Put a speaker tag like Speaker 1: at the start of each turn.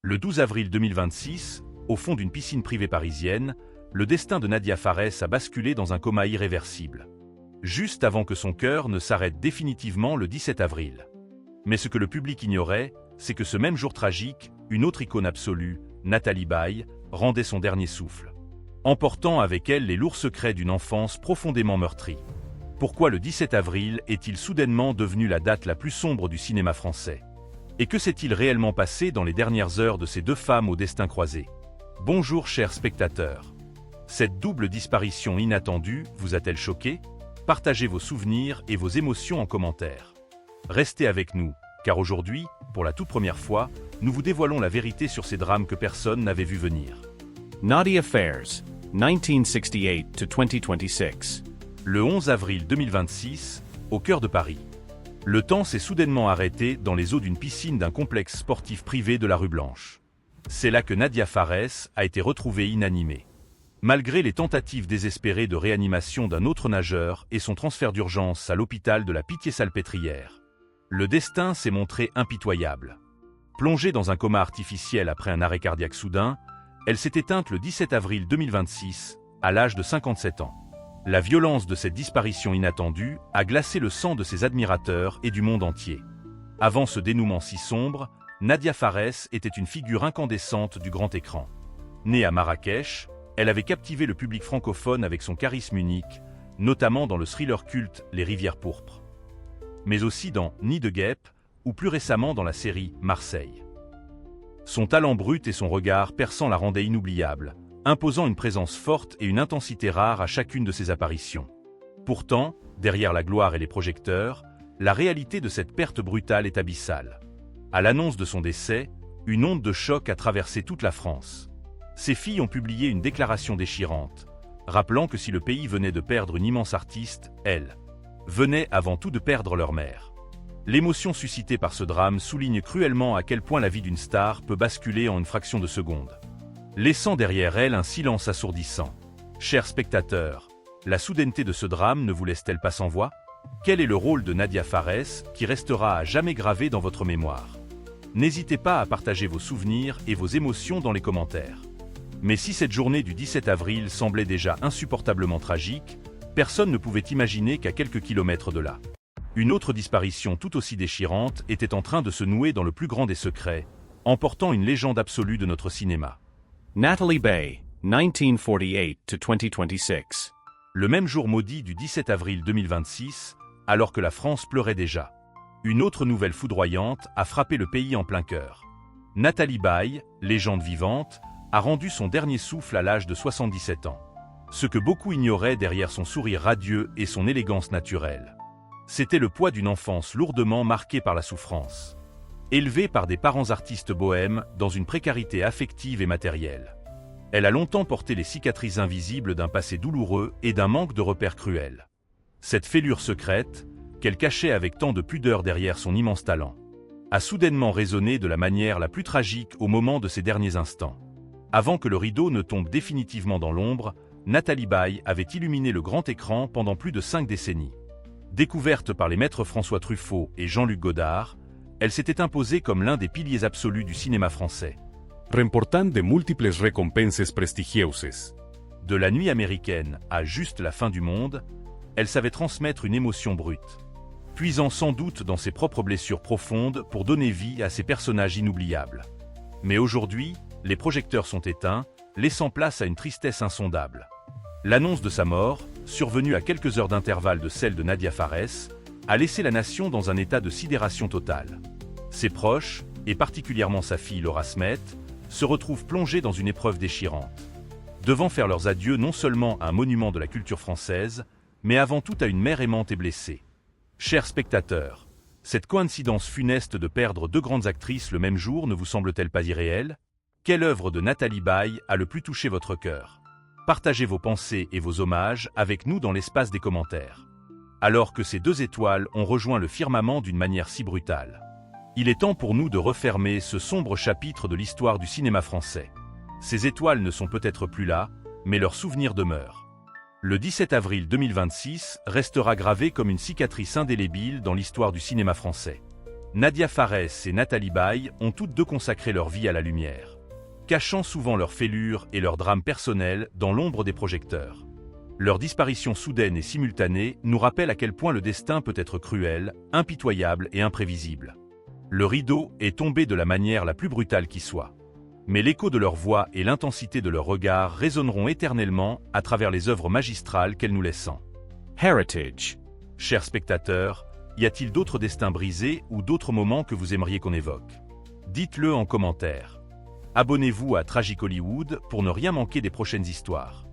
Speaker 1: Le 12 avril 2026, au fond d'une piscine privée parisienne, le destin de Nadia Fares a basculé dans un coma irréversible. Juste avant que son cœur ne s'arrête définitivement le 17 avril. Mais ce que le public ignorait, c'est que ce même jour tragique, une autre icône absolue, Nathalie Baye, rendait son dernier souffle, emportant avec elle les lourds secrets d'une enfance profondément meurtrie. Pourquoi le 17 avril est-il soudainement devenu la date la plus sombre du cinéma français? Et que s'est-il réellement passé dans les dernières heures de ces deux femmes au destin croisé? Bonjour chers spectateurs. Cette double disparition inattendue vous a-t-elle choqué? Partagez vos souvenirs et vos émotions en commentaire. Restez avec nous, car aujourd'hui, pour la toute première fois, nous vous dévoilons la vérité sur ces drames que personne n'avait vu venir.
Speaker 2: Nadia Fares, 1968 to 2026.
Speaker 1: Le 11 avril 2026, au cœur de Paris. Le temps s'est soudainement arrêté dans les eaux d'une piscine d'un complexe sportif privé de la rue Blanche. C'est là que Nadia Fares a été retrouvée inanimée. Malgré les tentatives désespérées de réanimation d'un autre nageur et son transfert d'urgence à l'hôpital de la Pitié-Salpêtrière, le destin s'est montré impitoyable. Plongée dans un coma artificiel après un arrêt cardiaque soudain, elle s'est éteinte le 17 avril 2026, à l'âge de 57 ans. La violence de cette disparition inattendue a glacé le sang de ses admirateurs et du monde entier. Avant ce dénouement si sombre, Nadia Fares était une figure incandescente du grand écran. Née à Marrakech, elle avait captivé le public francophone avec son charisme unique, notamment dans le thriller culte Les Rivières pourpres. Mais aussi dans Nid de guêpe, ou plus récemment dans la série Marseille. Son talent brut et son regard perçant la rendaient inoubliable, imposant une présence forte et une intensité rare à chacune de ses apparitions. Pourtant, derrière la gloire et les projecteurs, la réalité de cette perte brutale est abyssale. À l'annonce de son décès, une onde de choc a traversé toute la France. Ses filles ont publié une déclaration déchirante, rappelant que si le pays venait de perdre une immense artiste, elles venaient avant tout de perdre leur mère. L'émotion suscitée par ce drame souligne cruellement à quel point la vie d'une star peut basculer en une fraction de seconde, laissant derrière elle un silence assourdissant. Chers spectateurs, la soudaineté de ce drame ne vous laisse-t-elle pas sans voix? Quel est le rôle de Nadia Fares qui restera à jamais gravé dans votre mémoire? N'hésitez pas à partager vos souvenirs et vos émotions dans les commentaires. Mais si cette journée du 17 avril semblait déjà insupportablement tragique, personne ne pouvait imaginer qu'à quelques kilomètres de là, une autre disparition tout aussi déchirante était en train de se nouer dans le plus grand des secrets, emportant une légende absolue de notre cinéma.
Speaker 2: Nathalie Baye, 1948 to 2026.
Speaker 1: Le même jour maudit du 17 avril 2026, alors que la France pleurait déjà, une autre nouvelle foudroyante a frappé le pays en plein cœur. Nathalie Baye, légende vivante, a rendu son dernier souffle à l'âge de 77 ans. Ce que beaucoup ignoraient derrière son sourire radieux et son élégance naturelle, c'était le poids d'une enfance lourdement marquée par la souffrance. Élevée par des parents artistes bohèmes dans une précarité affective et matérielle. Elle a longtemps porté les cicatrices invisibles d'un passé douloureux et d'un manque de repères cruels. Cette fêlure secrète, qu'elle cachait avec tant de pudeur derrière son immense talent, a soudainement résonné de la manière la plus tragique au moment de ses derniers instants. Avant que le rideau ne tombe définitivement dans l'ombre, Nathalie Baye avait illuminé le grand écran pendant plus de 5 décennies. Découverte par les maîtres François Truffaut et Jean-Luc Godard, elle s'était imposée comme l'un des piliers absolus du cinéma français.
Speaker 3: Remportant de multiples recompenses prestigieuses.
Speaker 1: De La Nuit américaine à Juste la fin du monde, elle savait transmettre une émotion brute, puisant sans doute dans ses propres blessures profondes pour donner vie à ces personnages inoubliables. Mais aujourd'hui, les projecteurs sont éteints, laissant place à une tristesse insondable. L'annonce de sa mort, survenue à quelques heures d'intervalle de celle de Nadia Fares, a laissé la nation dans un état de sidération totale. Ses proches, et particulièrement sa fille Laura Smet, se retrouvent plongés dans une épreuve déchirante, devant faire leurs adieux non seulement à un monument de la culture française, mais avant tout à une mère aimante et blessée. Chers spectateurs, cette coïncidence funeste de perdre deux grandes actrices le même jour ne vous semble-t-elle pas irréelle? Quelle œuvre de Nathalie Baye a le plus touché votre cœur? Partagez vos pensées et vos hommages avec nous dans l'espace des commentaires. Alors que ces deux étoiles ont rejoint le firmament d'une manière si brutale, il est temps pour nous de refermer ce sombre chapitre de l'histoire du cinéma français. Ces étoiles ne sont peut-être plus là, mais leurs souvenirs demeurent. Le 17 avril 2026 restera gravé comme une cicatrice indélébile dans l'histoire du cinéma français. Nadia Fares et Nathalie Baye ont toutes deux consacré leur vie à la lumière, cachant souvent leurs fêlures et leurs drames personnels dans l'ombre des projecteurs. Leur disparition soudaine et simultanée nous rappelle à quel point le destin peut être cruel, impitoyable et imprévisible. Le rideau est tombé de la manière la plus brutale qui soit. Mais l'écho de leur voix et l'intensité de leur regard résonneront éternellement à travers les œuvres magistrales qu'elles nous laissent.
Speaker 2: Heritage.
Speaker 1: Chers spectateurs, y a-t-il d'autres destins brisés ou d'autres moments que vous aimeriez qu'on évoque? Dites-le en commentaire. Abonnez-vous à Tragic Hollywood pour ne rien manquer des prochaines histoires.